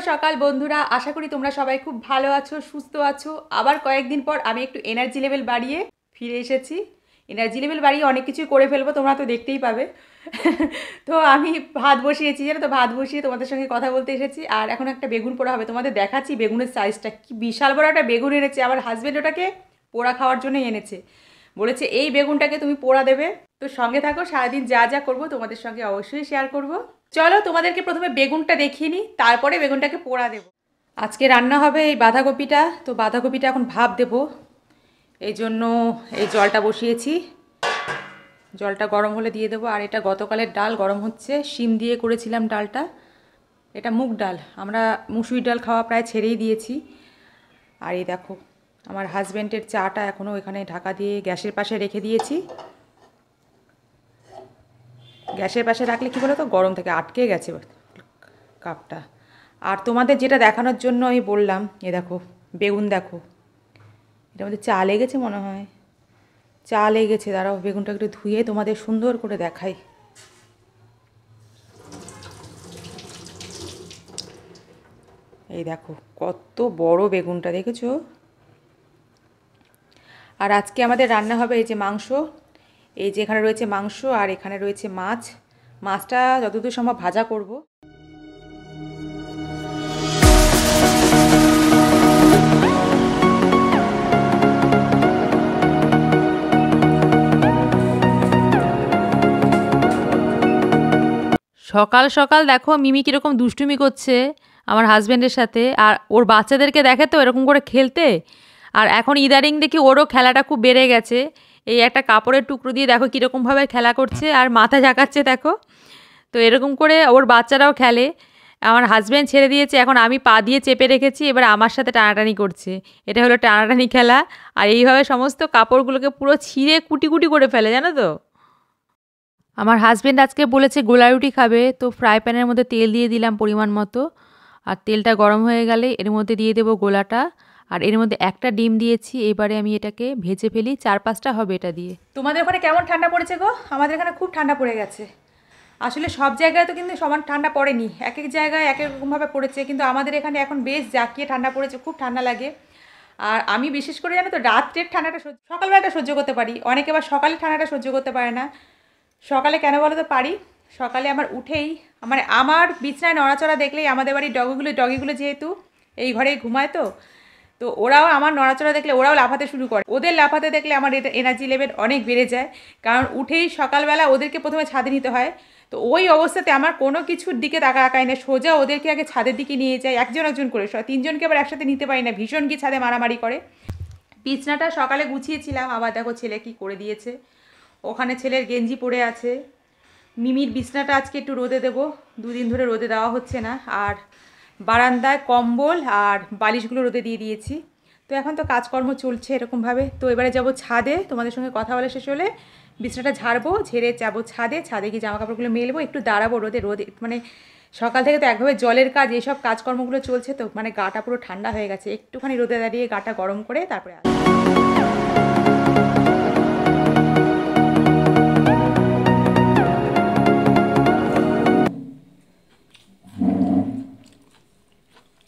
সকাল বন্ধুরা, আশা করি তোমরা সবাই খুব ভালো আছো, সুস্থ আছো। আবার কয়েকদিন পর আমি একটু এনার্জি লেভেল বাড়িয়ে ফিরে এসেছি। এনার্জি লেভেল বাড়িয়ে অনেক কিছুই করে ফেলবো, তোমরা তো দেখতেই পাবে। তো আমি ভাত বসিয়েছি, জানো তো, ভাত বসিয়ে তোমাদের সঙ্গে কথা বলতে এসেছি। আর এখন একটা বেগুন পোড়া হবে, তোমাদের দেখাচ্ছি বেগুনের সাইজটা কি বিশাল বড় একটা বেগুন এনেছে। আমার হাজব্যান্ড ওটাকে পোড়া খাওয়ার জন্যই এনেছে, বলেছে এই বেগুনটাকে তুমি পোড়া দেবে। তো সঙ্গে থাকো, সারাদিন যা যা করবো তোমাদের সঙ্গে অবশ্যই শেয়ার করব। চলো তোমাদেরকে প্রথমে বেগুনটা দেখিয়ে নিই, তারপরে বেগুনটাকে পোড়া দেব। আজকে রান্না হবে এই বাঁধাকপিটা। তো বাঁধাকপিটা এখন ভাপ দেব, এই জন্য এই জলটা বসিয়েছি। জলটা গরম হলে দিয়ে দেবো। আর এটা গতকালের ডাল গরম হচ্ছে, শিম দিয়ে করেছিলাম ডালটা। এটা মুগ ডাল, আমরা মুসুরি ডাল খাওয়া প্রায় ছেড়েই দিয়েছি। আর এই দেখো আমার হাজব্যান্ডের চাটা এখনও এখানে ঢাকা দিয়ে গ্যাসের পাশে রেখে দিয়েছি। গ্যাসের পাশে রাখলে কী বলো তো, গরম থেকে আটকে গেছে কাপটা। আর তোমাদের যেটা দেখানোর জন্য আমি বললাম, এ দেখো বেগুন, দেখো এটার মধ্যে চা লেগেছে মনে হয়, চা লেগেছে। দাঁড়াও বেগুনটা একটু ধুয়ে তোমাদের সুন্দর করে দেখাই। এই দেখো কত বড় বেগুনটা, দেখেছো? আর আজকে আমাদের রান্না হবে এই যে মাংস। এই যে এখানে রয়েছে মাংস আর এখানে রয়েছে মাছ। মাছটা যতদূর সম্ভব ভাজা করব। সকাল সকাল দেখো মিমি কীরকম দুষ্টুমি করছে আমার হাজব্যান্ডের সাথে। আর ওর বাচ্চাদেরকে দেখে তো এরকম করে খেলতে। আর এখন ইদারিং দেখি ওরও খেলাটা খুব বেড়ে গেছে। এই একটা কাপড়ের টুকরো দিয়ে দেখো কীরকমভাবে খেলা করছে আর মাথা ঝাঁকাচ্ছে দেখো। তো এরকম করে ওর বাচ্চারাও খেলে। আমার হাজব্যান্ড ছেড়ে দিয়েছে, এখন আমি পা দিয়ে চেপে রেখেছি, এবার আমার সাথে টানাটানি করছে। এটা হলো টানাটানি খেলা। আর এইভাবে সমস্ত কাপড়গুলোকে পুরো ছিঁড়ে কুটি কুটি করে ফেলে, জানো তো। আমার হাজব্যান্ড আজকে বলেছে গোলা রুটি খাবে, তো ফ্রাই প্যানের মধ্যে তেল দিয়ে দিলাম পরিমাণ মতো। আর তেলটা গরম হয়ে গেলে এর মধ্যে দিয়ে দেবো গোলাটা। আর এর মধ্যে একটা ডিম দিয়েছি, এবারে আমি এটাকে ভেজে ফেলি। 4-5টা হবে এটা দিয়ে। তোমাদের ওখানে কেমন ঠান্ডা পড়েছে গো? আমাদের এখানে খুব ঠান্ডা পড়ে গেছে। আসলে সব জায়গায় তো কিন্তু সমান ঠান্ডা পড়েনি, এক এক জায়গায় এক এক রকমভাবে পড়েছে, কিন্তু আমাদের এখানে এখন বেশ জাঁকিয়ে ঠান্ডা পড়েছে, খুব ঠান্ডা লাগে। আর আমি বিশেষ করে জানো তো রাত্রের ঠান্ডাটা সকালবেলাটা সহ্য করতে পারি, অনেকে আবার সকালে ঠান্ডাটা সহ্য করতে পারে না। সকালে কেন বলো তো পারি, সকালে আমার উঠেই মানে আমার বিছনায় নড়াচড়া দেখলেই, আমাদের বাড়ির ডগিগুলো যেহেতু এই ঘরেই ঘুমায়, তো তো ওরাও আমার নড়াচড়া দেখলে ওরাও লাফাতে শুরু করে। ওদের লাফাতে দেখলে আমার এনার্জি লেভেল অনেক বেড়ে যায়, কারণ উঠেই সকালবেলা ওদেরকে প্রথমে ছাদে নিতে হয়। তো ওই অবস্থাতে আমার কোনো কিছুর দিকে তাকাই না, সোজা ওদেরকে আগে ছাদের দিকে নিয়ে যাই, একজন একজন করে। 3জনকে আবার একসাথে নিতে পারি না, ভীষণ কি ছাদে মারামারি করে। বিছনাটা সকালে গুছিয়েছিলাম, আবার দেখো ছেলে কি করে দিয়েছে। ওখানে ছেলের গেঞ্জি পরে আছে। মিমির বিছনাটা আজকে একটু রোদে দেবো, 2 দিন ধরে রোদে দেওয়া হচ্ছে না। আর বারান্দায় কম্বল আর বালিশগুলো রোদে দিয়ে দিয়েছি। তো এখন তো কাজকর্ম চলছে এরকমভাবে। তো এবারে যাব ছাদে, তোমাদের সঙ্গে কথা বলে শেষ হলে বিছনাটা ঝাড়বো, ঝেড়ে যাবো ছাদে। ছাদে গিয়ে জামা কাপড়গুলো মেলবো, একটু দাঁড়াবো রোদে। মানে সকাল থেকে তো একভাবে জলের কাজ, এইসব কাজকর্মগুলো চলছে, তো মানে গাটা পুরো ঠান্ডা হয়ে গেছে। একটুখানি রোদে দাঁড়িয়ে গাটা গরম করে তারপরে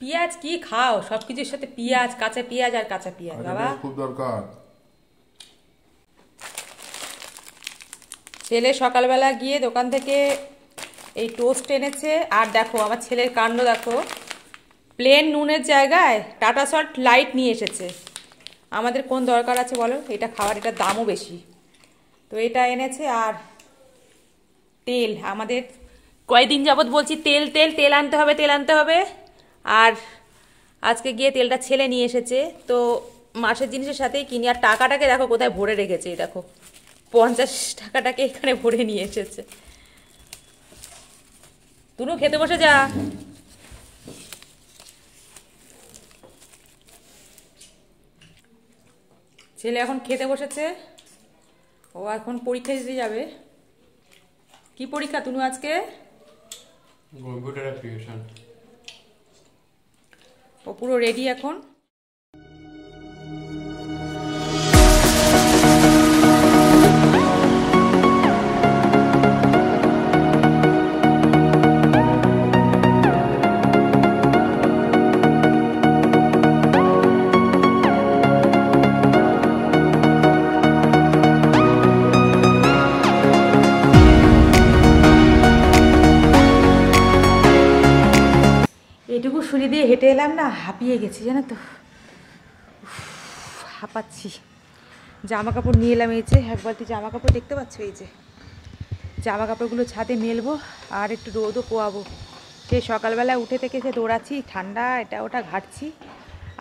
পেঁয়াজ কি খাও, সবকিছুর সাথে পেঁয়াজ, কাঁচা পেঁয়াজ আর কাঁচা পেঁয়াজ বাবা খুব দরকার। ছেলে সকালবেলা গিয়ে দোকান থেকে এই টোস্ট এনেছে। আর দেখো আমার ছেলের কাণ্ড দেখো, প্লেন নুনের জায়গায় টাটা সল্ট লাইট নিয়ে এসেছে। আমাদের কোন দরকার আছে বলো এটা খাওয়ার, এটার দামও বেশি। তো এটা এনেছে। আর তেল, আমাদের কয়দিন যাবৎ বলছি তেল তেল তেল আনতে হবে, তেল আনতে হবে। আর আজকে গিয়ে তেলটা ছেলে নিয়ে এসেছে। তো মাসের জিনিসের সাথেই কিনি। আর টাকাটাকে দেখো কোথায় ভরে রেখেছে, এই দেখো 50 টাকাটাকে এখানে ভরে নিয়ে এসেছে। তুনু খেতে বসে যা। ছেলে এখন খেতে বসেছে, ও এখন পরীক্ষা দিতে যাবে। কি পরীক্ষা তুনু আজকে? Computer application. ও পুরো রেডি এখন। হেঁটে এলাম না, হাঁপিয়ে গেছি জানো তো, হাঁপাচ্ছি। জামা কাপড় নিয়ে এলাম, এই যে এক বালতি জামা কাপড় দেখতে পাচ্ছ, এই যে জামা কাপড়গুলো ছাদে মেলবো আর একটু রোদও পোয়াবো। সে সকালবেলা উঠে থেকে সে দৌড়াচ্ছি, ঠান্ডা এটা ওটা ঘাটছি।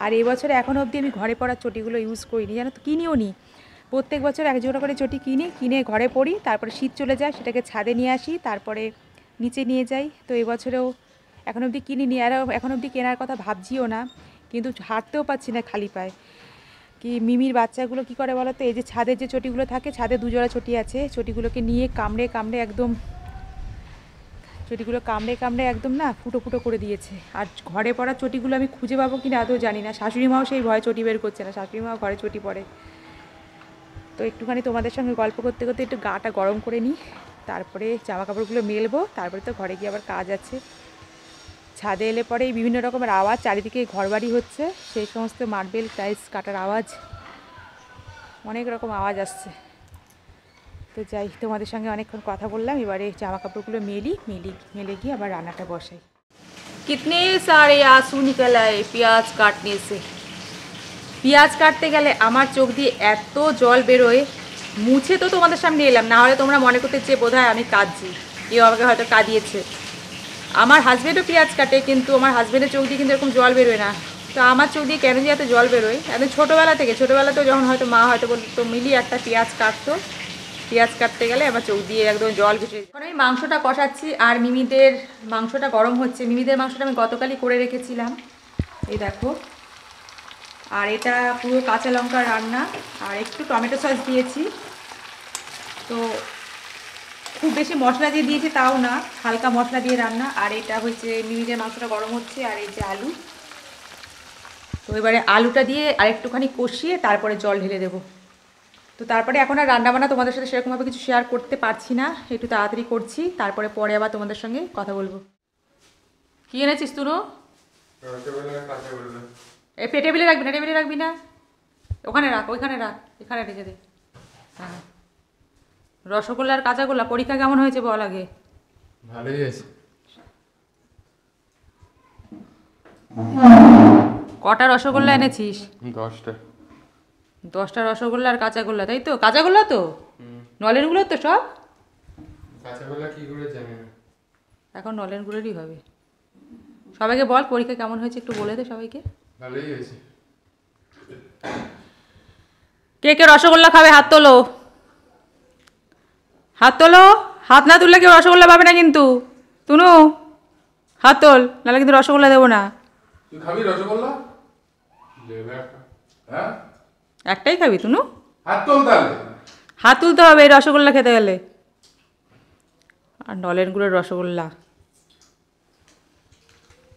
আর এবছরে এখনও অবধি আমি ঘরে পরা চটিগুলো ইউজ করিনি জানো তো, কিনিও নি। প্রত্যেক বছর এক জোড়া করে চটি কিনে ঘরে পরি, তারপরে শীত চলে যায় সেটাকে ছাদে নিয়ে আসি, তারপরে নিচে নিয়ে যাই। তো এবছরেও এখন অবধি কিনিনি, আর এখন অবধি কেনার কথা ভাবছিও না, কিন্তু হাঁটতেও পাচ্ছি না খালি পায়ে। কি মিমির বাচ্চাগুলো কি করে বলো তো, এই যে ছাদের যে চটিগুলো থাকে, ছাদে দুজোড়া চটি আছে, চটিগুলোকে নিয়ে কামড়ে কামড়ে একদম, চটিগুলো কামড়ে কামড়ে একদম না ফুটো ফুটো করে দিয়েছে। আর ঘরে পড়া চটিগুলো আমি খুঁজে পাবো কিনা আদৌ জানি না। শাশুড়ি মাও সেই ভয়ে চটি বের করছে না, শাশুড়ি মাও ঘরে চটি পরে। তো একটুখানি তোমাদের সঙ্গে গল্প করতে করতে একটু গাটা গরম করে নিই, তারপরে জামা কাপড়গুলো মেলবো, তারপরে তো ঘরে গিয়ে আবার কাজ আছে। ছাদে এলে পরে এই বিভিন্ন রকমের আওয়াজ, চারিদিকে ঘরবাড়ি হচ্ছে, সেই সমস্ত মার্বেল টাইলস কাটার আওয়াজ, অনেক রকম আওয়াজ আসছে। তো যাই, তোমাদের সঙ্গে অনেকক্ষণ কথা বললাম, এবারে জামা কাপড়গুলো মেলে গিয়ে আবার রান্নাটা বসাই। কিতনে সারে आंसू निकल आए পেঁয়াজ কাটনে সে। পেঁয়াজ কাটতে গেলে আমার চোখ দিয়ে এত জল বেরোয়, মুছে তো তোমাদের সামনে এলাম, না হলে তোমরা মনে করতে চেয়ে বোধ হয় আমি কাঁদছি, কেউ আমাকে হয়তো কাঁদিয়েছে। আমার হাজব্যান্ডও পেঁয়াজ কাটে, কিন্তু আমার হাজব্যান্ডের চোখ দিয়ে কিন্তু এরকম জল বেরোয় না। তো আমার চোখ দিয়ে কেন যে এত জল বেরোয়, একদম ছোটোবেলাতেও যখন হয়তো মা হয়তো বলতো মিলি একটা পেঁয়াজ কাটতো, পেঁয়াজ কাটতে গেলে আমার চোখ দিয়ে একদম জল ভেসে। এখন আমি মাংসটা কষাচ্ছি আর মিমিদের মাংসটা গরম হচ্ছে। মিমিদের মাংসটা আমি গতকালই করে রেখেছিলাম, এই দেখো। আর এটা পুরো কাঁচা লঙ্কা রান্না, আর একটু টমেটো সস দিয়েছি। তো খুব বেশি মশলা দিয়ে দিয়েছি তাও না, হালকা মশলা দিয়ে রান্না। আর এটা হচ্ছে মিমিদের মাংসটা গরম হচ্ছে, আর এই যে আলু। তো এবারে আলুটা দিয়ে আর একটুখানি কষিয়ে তারপরে জল ঢেলে দেবো। তো তারপরে এখন আর রান্নাবান্না তোমাদের সাথে সেরকমভাবে কিছু শেয়ার করতে পারছি না, একটু তাড়াতাড়ি করছি, তারপরে পরে আবার তোমাদের সঙ্গে কথা বলবো। কী এনেছিস তুনো? এই টেবিলে রাখবি না, টেবিলে রাখবি না, ওখানে রাখ, ওইখানে রাখ, এখানে রেখে দে। হ্যাঁ, রসগোল্লা আর কাঁচাগোল্লা। পরীক্ষা কেমন হয়েছে বল আগে? ভালোই হয়েছে। কটা রসগোল্লা এনেছিস? 10টা। 10টা রসগোল্লা আর কাঁচাগোল্লা, তাই তো? কাঁচাগোল্লা তো নলেনগুলো তো সব। কাঁচাগোল্লা কি করে জানি না, এখন নলেনগুলোরই হবে। সবাইকে বল পরীক্ষা কেমন হয়েছে, একটু বলে দে সবাইকে। ভালোই হয়েছে। কে কে রসগোল্লা খাবে হাত তোলো, হাত তোলো। হাত না তুললে কেউ রসগোল্লা পাবে না কিন্তু। তুনু হাত তোল, নাহলে কিন্তু রসগোল্লা দেবো না। তুই খাবি রসগোল্লা? দেবে একটা। হ্যাঁ, একটাই খাবি তুনু? হাত তোল তাহলে। হাত তুলতে হবে এই রসগোল্লা খেতে গেলে। আর নলেনগুলোর রসগোল্লা,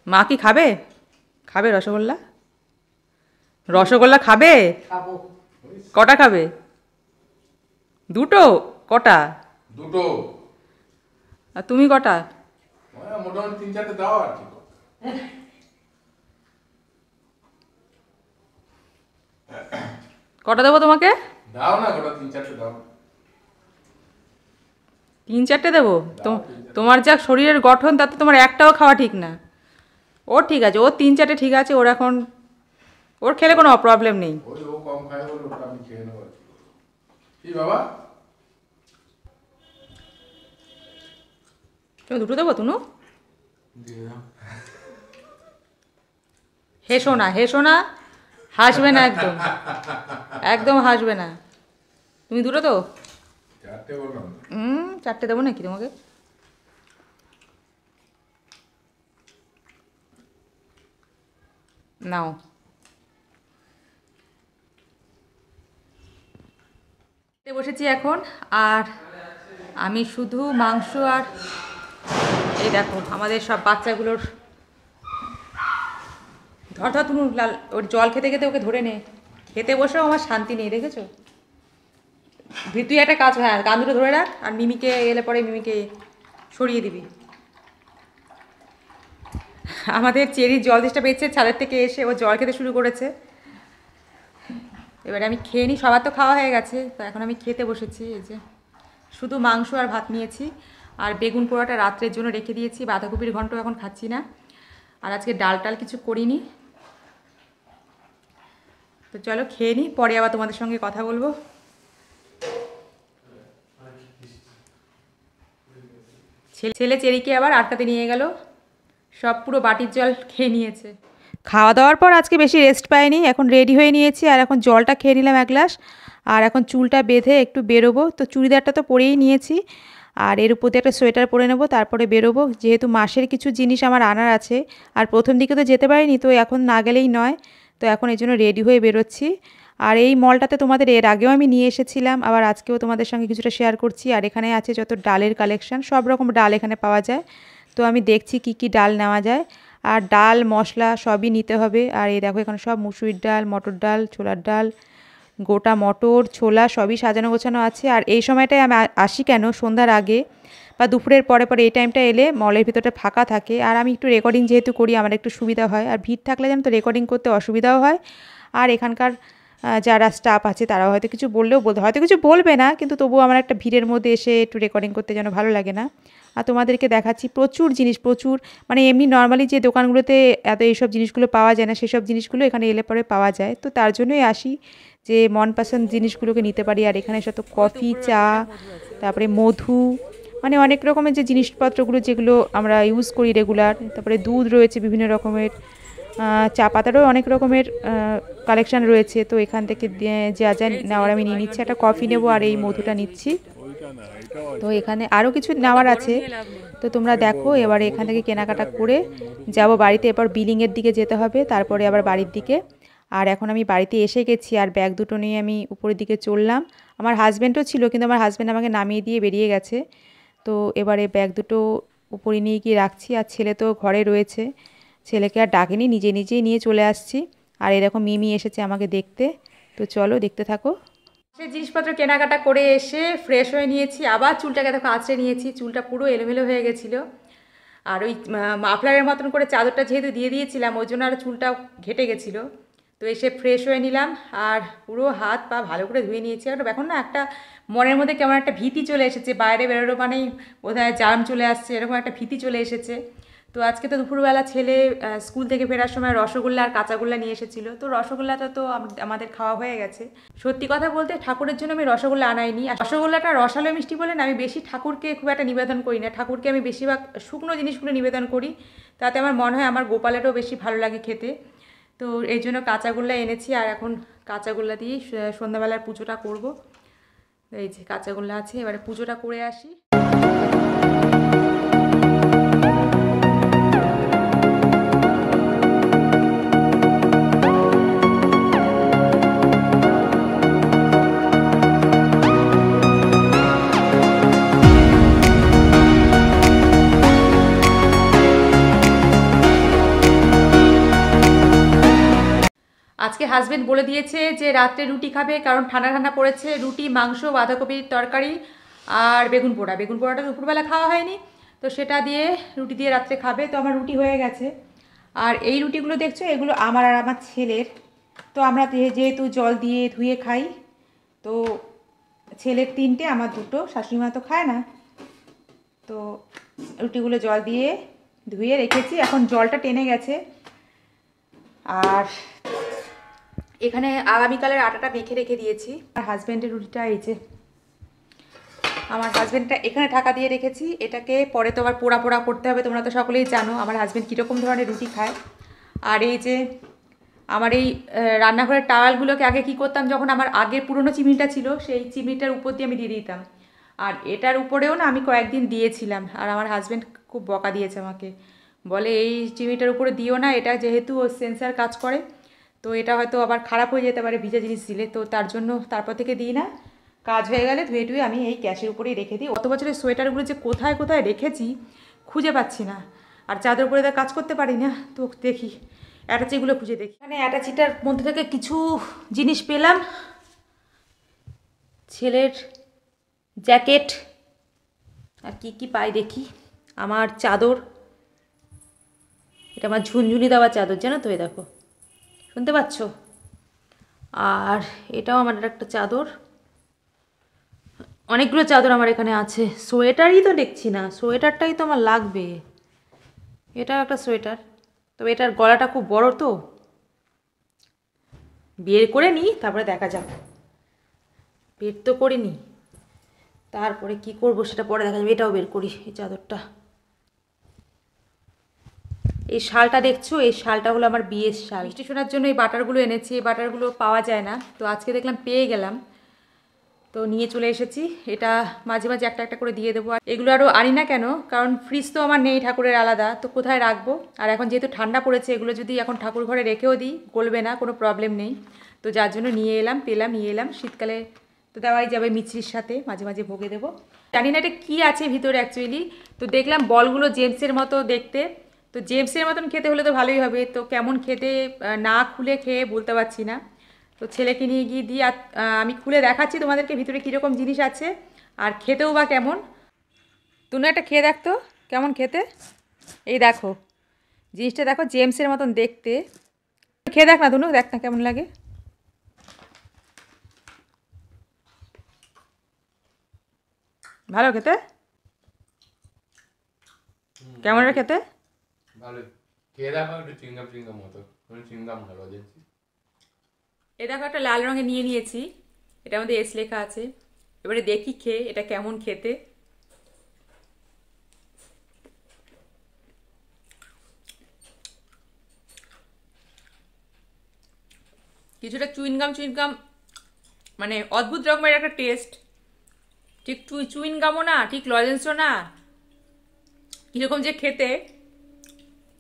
মা কি খাবে? খাবে রসগোল্লা? রসগোল্লা খাবে? খাবো। কটা খাবে? দুটো? কটা? দুটো। আর তুমি কটা? মোটামুটি 3-4টে দাও আর কি। কটা দেবো তোমাকে? দাও না, গোটা 3-4টে দাও। 3-4টে দেবো? তোমার যা শরীরের গঠন, তাতে তোমার একটাও খাওয়া ঠিক না। ওর ঠিক আছে, ওর 3-4টে ঠিক আছে, ওর এখন ওর খেলে কোনো প্রবলেম নেই। ওই ও কম খায় বলে ওটা আমি খেয়ে নেবো। কি বাবা? তুমি দুটো দেবো তুনু? দিয়ে দাও। হেসো না, হেসো না, হাসবে না একদম, একদম হাসবে না। তুমি দুটো তো? 4টে বললাম। 4টে দেবো নাকি তোমাকে? নাও। বসেছি এখন, আর আমি শুধু মাংস আর এই দেখো আমাদের সব বাচ্চাগুলোর, ধর ধর তুমি লাল, ওর জল খেতে খেতে ওকে ধরে নে। খেতে বসেও আমার শান্তি নেই, দেখেছো? তুই একটা কাজ, হ্যাঁ কান দুটো ধরে রাখ, আর মিমিকে এলে পরে মিমিকে সরিয়ে দিবি। আমাদের চেরির জল তেষ্টা পেয়েছে, ছাদের থেকে এসে ও জল খেতে শুরু করেছে। এবারে আমি খেয়ে নিই, সবার তো খাওয়া হয়ে গেছে, তো এখন আমি খেতে বসেছি। এই যে শুধু মাংস আর ভাত নিয়েছি, আর বেগুন পোড়াটা রাত্রের জন্য রেখে দিয়েছি। বাঁধাকপির ঘন্ট এখন খাচ্ছি না। আর আজকে ডাল টাল কিছু করিনি। তো চলো খেয়ে নিই, পরে আবার তোমাদের সঙ্গে কথা বলবো। ছেলে চেরিকে আবার আটকাতে নিয়ে গেল, সব পুরো বাটির জল খেয়ে নিয়েছে। খাওয়া দাওয়ার পর আজকে বেশি রেস্ট পাইনি, এখন রেডি হয়ে নিয়েছি আর এখন জলটা খেয়ে নিলাম এক গ্লাস। আর এখন চুলটা বেঁধে একটু বেরোবো। তো চুড়িদারটা তো পরেই নিয়েছি, আর এর উপর দিয়ে একটা সোয়েটার পরে নেবো, তারপরে বেরোবো। যেহেতু মাসের কিছু জিনিস আমার আনার আছে, আর প্রথম দিকে তো যেতে পারিনি, তো এখন না গেলেই নয়। তো এখন এই জন্য রেডি হয়ে বেরোচ্ছি। আর এই মলটাতে তোমাদের এর আগেও আমি নিয়ে এসেছিলাম, আবার আজকেও তোমাদের সঙ্গে কিছুটা শেয়ার করছি। আর এখানে আছে যত ডালের কালেকশান, সব রকম ডাল এখানে পাওয়া যায়। তো আমি দেখছি কি কি ডাল নেওয়া যায়। আর ডাল মশলা সবই নিতে হবে। আর এই দেখো এখানে সব মুসুরির ডাল, মটর ডাল, ছোলার ডাল, গোটা মটর, ছোলা সবই সাজানো গোছানো আছে। আর এই সময়টায় আমি আসি কেন, সন্ধ্যার আগে বা দুপুরের পরে পরে এই টাইমটা এলে মলের ভিতরটা ফাঁকা থাকে। আর আমি একটু রেকর্ডিং যেহেতু করি, আমার একটু সুবিধা হয়। আর ভিড় থাকলে যেন তো রেকর্ডিং করতে অসুবিধাও হয়। আর এখানকার যারা স্টাফ আছে তারাও হয়তো কিছু বললেও হয়তো কিছু বলবে না, কিন্তু তবুও আমার একটা ভিড়ের মধ্যে এসে একটু রেকর্ডিং করতে যেন ভালো লাগে না। আর তোমাদেরকে দেখাচ্ছি প্রচুর জিনিস, প্রচুর, মানে এমনি নর্মালি যে দোকানগুলোতে এত এইসব জিনিসগুলো পাওয়া যায় না, সেসব জিনিসগুলো এখানে এলে পরে পাওয়া যায়। তো তার জন্যই আসি যে মনপসন্দ জিনিসগুলোকে নিতে পারি। আর এখানে সাথে কফি, চা, তারপরে মধু, মানে অনেক রকমের যে জিনিসপত্রগুলো যেগুলো আমরা ইউজ করি রেগুলার। তারপরে দুধ রয়েছে বিভিন্ন রকমের, চা পাতারও অনেক রকমের কালেকশান রয়েছে। তো এখান থেকে যা যা নেওয়ার আমি নিয়ে নিচ্ছি। একটা কফি নেবো আর এই মধুটা নিচ্ছি। তো এখানে আরও কিছু নেওয়ার আছে, তো তোমরা দেখো। এবারে এখান থেকে কেনাকাটা করে যাব বাড়িতে। এরপর বিলিংয়ের দিকে যেতে হবে, তারপরে আবার বাড়ির দিকে। আর এখন আমি বাড়িতে এসে গেছি, আর ব্যাগ দুটো নিয়ে আমি উপরের দিকে চললাম। আমার হাজব্যান্ডও ছিল, কিন্তু আমার হাজব্যান্ড আমাকে নামিয়ে দিয়ে বেরিয়ে গেছে। তো এবারে ব্যাগ দুটো উপরে নিয়ে গিয়ে রাখছি। আর ছেলে তো ঘরে রয়েছে, ছেলেকে আর ডাকেনি, নিজে নিজেই নিয়ে চলে আসছি। আর এরকম মিমি এসেছে আমাকে দেখতে। তো চলো দেখতে থাকো। সে জিনিসপত্র কেনাকাটা করে এসে ফ্রেশ হয়ে নিয়েছি, আবার চুলটাকে দেখো আঁচড়ে নিয়েছি। চুলটা পুরো এলোমেলো হয়ে গেছিলো। আর ওই মাফলারের মতন করে চাদরটা যেহেতু দিয়ে দিয়েছিলাম, ওই জন্য আর চুলটা ঘেটে গেছিলো। তো এসে ফ্রেশ হয়ে নিলাম, আর পুরো হাত পা ভালো করে ধুয়ে নিয়েছি। আর এখন না একটা মনের মধ্যে কেমন একটা ভীতি চলে এসেছে, বাইরে বেরোনো মানেই বোধহয় জার্ম চলে আসছে, এরকম একটা ভীতি চলে এসেছে। তো আজকে তো দুপুরবেলা ছেলে স্কুল থেকে ফেরার সময় রসগোল্লা আর কাঁচাগোল্লা নিয়ে এসেছিলো। তো রসগোল্লাটা তো আমাদের খাওয়া হয়ে গেছে। সত্যি কথা বলতে ঠাকুরের জন্য আমি রসগোল্লা আনাইনি। আর রসগোল্লাটা রসালো মিষ্টি বলে না, আমি বেশি ঠাকুরকে খুব একটা নিবেদন করি না। ঠাকুরকে আমি বেশিরভাগ শুকনো জিনিসগুলো নিবেদন করি, তাতে আমার মনে হয় আমার গোপালেরও বেশি ভালো লাগে খেতে। তো এই জন্য কাঁচাগোল্লা এনেছি। আর এখন কাঁচাগোল্লা দিয়েই সন্ধ্যাবেলার পুজোটা করব। এই যে কাঁচাগোল্লা আছে, এবারে পুজোটা করে আসি। আজকে হাজব্যান্ড বলে দিয়েছে যে রাত্রে রুটি খাবে, কারণ ঠান্ডা ঠান্ডা পড়েছে। রুটি, মাংস, বাঁধাকপির তরকারি আর বেগুন পোড়া। বেগুন পোড়াটা দুপুরবেলা খাওয়া হয়নি, তো সেটা দিয়ে রুটি দিয়ে রাত্রে খাবে। তো আমার রুটি হয়ে গেছে। আর এই রুটিগুলো দেখছো, এগুলো আমার আর আমার ছেলের। তো আমরা যেহেতু জল দিয়ে ধুয়ে খাই, তো ছেলের 3টে, আমার 2টো, শাশুড়িমা তো খায় না। তো রুটিগুলো জল দিয়ে ধুয়ে রেখেছি, এখন জলটা টেনে গেছে। আর এখানে আগামীকালের আটাটা মেখে রেখে দিয়েছি। আর হাজব্যান্ডের রুটিটা এই যে, আমার হাজব্যান্ডটা এখানে ঢাকা দিয়ে রেখেছি। এটাকে পরে তো আবার পোড়া পোড়া করতে হবে। তোমরা তো সকলেই জানো আমার হাজব্যান্ড কীরকম ধরনের রুটি খায়। আর এই যে আমার এই রান্নাঘরের টাওয়ালগুলোকে আগে কি করতাম, যখন আমার আগের পুরনো চিমনিটা ছিল, সেই চিমনিটার উপর দিয়ে আমি দিয়ে দিতাম। আর এটার উপরেও না আমি কয়েকদিন দিয়েছিলাম, আর আমার হাজব্যান্ড খুব বকা দিয়েছে আমাকে, বলে এই চিমনিটার উপরে দিও না, এটা যেহেতু সেন্সার কাজ করে, তো এটা হয়তো আবার খারাপ হয়ে যেতে পারে ভিজা জিনিস দিলে। তো তার জন্য তারপর থেকে দিই না। কাজ হয়ে গেলে ধুয়ে টুয়ে আমি এই গ্যাসের উপরেই রেখে দিই। অত বছরের সোয়েটারগুলো যে কোথায় কোথায় রেখেছি খুঁজে পাচ্ছি না। আর চাদর উপরে কাজ করতে পারি না, তো দেখি অ্যাটাচিগুলো খুঁজে দেখি। এখানে অ্যাটাচিটার মধ্যে থেকে কিছু জিনিস পেলাম। ছেলের জ্যাকেট আর কি পাই দেখি। আমার চাদর, এটা আমার ঝুনঝুনি দেওয়া চাদর, জানো তো, এই দেখো, শুনতে পাচ্ছ? আর এটাও আমার একটা চাদর। অনেকগুলো চাদর আমার এখানে আছে। সোয়েটারই তো দেখছি না, সোয়েটারটাই তো আমার লাগবে। এটাও একটা সোয়েটার। তবে এটার গলাটা খুব বড় তো, বের করে নিই তারপরে দেখা যাক। বের তো করে নিই, তারপরে কি করব সেটা পরে দেখা যাবে। এটাও বের করি, এই চাদরটা। এই শালটা দেখছো, এই শালটা হলো আমার বিয়ের শাল। মিষ্টি শোনার জন্য এই বাটারগুলো এনেছি, এই বাটারগুলো পাওয়া যায় না, তো আজকে দেখলাম পেয়ে গেলাম, তো নিয়ে চলে এসেছি। এটা মাঝে মাঝে একটা একটা করে দিয়ে দেবো। আর এগুলো আরও আনি না কেন, কারণ ফ্রিজ তো আমার নেই ঠাকুরের আলাদা, তো কোথায় রাখবো। আর এখন যেহেতু ঠান্ডা পড়েছে, এগুলো যদি এখন ঠাকুর ঘরে রেখেও দিই গলবে না, কোনো প্রবলেম নেই। তো যার জন্য নিয়ে এলাম, পেলাম, নিয়ে এলাম। শীতকালে তো দেওয়াই যাবে মিছরির সাথে, মাঝে মাঝে ভোগে দেবো। জানি না এটা কী আছে ভিতরে অ্যাকচুয়ালি। তো দেখলাম বলগুলো জেমসের মতো দেখতে, তো জেমসের মতন খেতে হলে তো ভালোই হবে। তো কেমন খেতে না খুলে খেয়ে বলতে পারছি না। তো ছেলেকে নিয়ে গিয়ে দিই, আর আমি খুলে দেখাচ্ছি তোমাদেরকে ভিতরে কীরকম জিনিস আছে আর খেতেও বা কেমন। তুমি একটা খেয়ে দেখতো কেমন খেতে। এই দেখো জিনিসটা, দেখো জেমসের মতন দেখতে। খেয়ে দেখ না তুনু, দেখ না কেমন লাগে। ভালো খেতে, কেমন রে খেতে? ভালোই। খেয়ে দেখো, একটু চিংগাম চিংগাম মতো, চিংগাম ভালো দেখছি। এ দেখো একটা লাল রঙে নিয়ে নিয়েছি, এটার মধ্যে এস লেখা আছে। এবারে দেখি খেয়ে এটা কেমন খেতে। কিছুটা চুইনগাম চুইনগাম, মানে অদ্ভুত রকমের একটা টেস্ট। ঠিক চুইনগামও না, ঠিক লজেন্সও না, কীরকম যে খেতে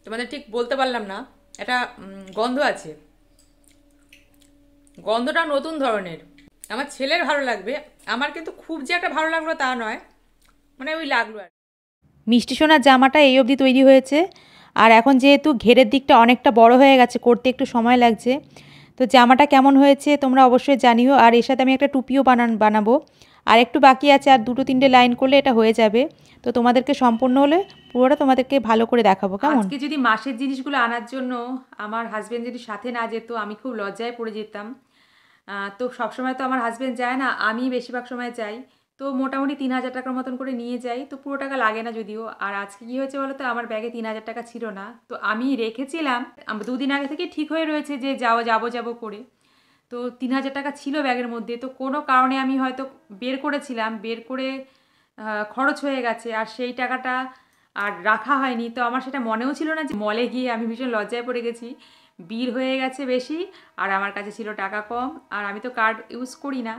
তোমাদের ঠিক বলতে পারলাম না। একটা গন্ধ আছে, গন্ধটা নতুন ধরনের। আমার ছেলের ভালো লাগবে, আমার কিন্তু খুব যে একটা ভালো লাগলো তা নয়, মানে ওই লাগলো আর। মিষ্টি সোনার জামাটা এই অবধি তৈরি হয়েছে, আর এখন যেহেতু ঘেরের দিকটা অনেকটা বড় হয়ে গেছে, করতে একটু সময় লাগছে। তো জামাটা কেমন হয়েছে তোমরা অবশ্যই জানিও। আর এর সাথে আমি একটা টুপিও বানাবো, আর একটু বাকি আছে, আর 2-3টে লাইন করলে এটা হয়ে যাবে। তো তোমাদেরকে সম্পূর্ণ হলে পুরোটা তোমাদেরকে ভালো করে দেখাবো কেমন। আজকে যদি মাসের জিনিসগুলো আনার জন্য আমার হাজব্যান্ড যদি সাথে না যেত, আমি খুব লজ্জায় পড়ে যেতাম। তো সবসময় তো আমার হাজব্যান্ড যায় না, আমি বেশিরভাগ সময় যাই। তো মোটামুটি 3,000 টাকার মতন করে নিয়ে যাই, তো পুরো টাকা লাগে না যদিও। আর আজকে কী হয়েছে বলো তো, আমার ব্যাগে 3,000 টাকা ছিল না, তো আমি রেখেছিলাম। 2 দিন আগে থেকে ঠিক হয়ে রয়েছে যে যাবো করে। তো 3,000 টাকা ছিল ব্যাগের মধ্যে, তো কোনো কারণে আমি হয়তো বের করেছিলাম, বের করে খরচ হয়ে গেছে, আর সেই টাকাটা আর রাখা হয়নি। তো আমার সেটা মনেও ছিল না যে মলে গিয়ে আমি ভীষণ লজ্জায় পড়ে গেছি, বিল হয়ে গেছে বেশি, আর আমার কাছে ছিল টাকা কম, আর আমি তো কার্ড ইউজ করি না।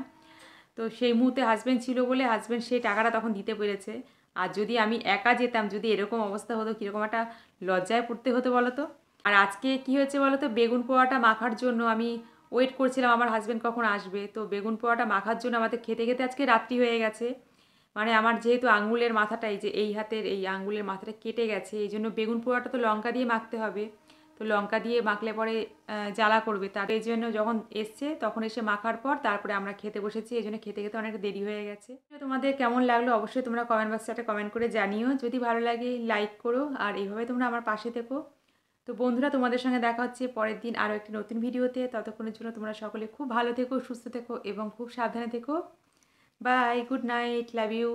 তো সেই মুহূর্তে হাজব্যান্ড ছিল বলে হাজব্যান্ড সেই টাকাটা তখন দিতে পেরেছে। আর যদি আমি একা যেতাম, যদি এরকম অবস্থা হতো, কীরকম একটা লজ্জায় পড়তে হতো বলো তো। আর আজকে কি হয়েছে বলো তো, বেগুন পোয়াটা মাখার জন্য আমি ওয়েট করছিলাম আমার হাজব্যান্ড কখন আসবে। তো বেগুন পোয়াটা মাখার জন্য আমাদের খেতে খেতে আজকে রাত্রি হয়ে গেছে। মানে আমার যেহেতু আঙুলের মাথাটা, এই যে এই হাতের এই আঙুলের মাথাটা কেটে গেছে, এই জন্য বেগুন পোয়াটা তো লঙ্কা দিয়ে মাখতে হবে। তো লঙ্কা দিয়ে মাখলে পরে জ্বালা করবে, তার এই জন্য যখন এসছে তখন এসে মাখার পর তারপরে আমরা খেতে বসেছি, এই জন্য খেতে খেতে অনেক দেরি হয়ে গেছে। তোমাদের কেমন লাগলো অবশ্যই তোমরা কমেন্ট বক্সে একটা কমেন্ট করে জানিও। যদি ভালো লাগে লাইক করো, আর এইভাবে তোমরা আমার পাশে থেকো। তো বন্ধুরা, তোমাদের সঙ্গে দেখা হচ্ছে পরের দিন আরও একটি নতুন ভিডিওতে। ততক্ষণের জন্য তোমরা সকলে খুব ভালো থেকো, সুস্থ থেকো এবং খুব সাবধানে থেকো। Bye, good night, love you.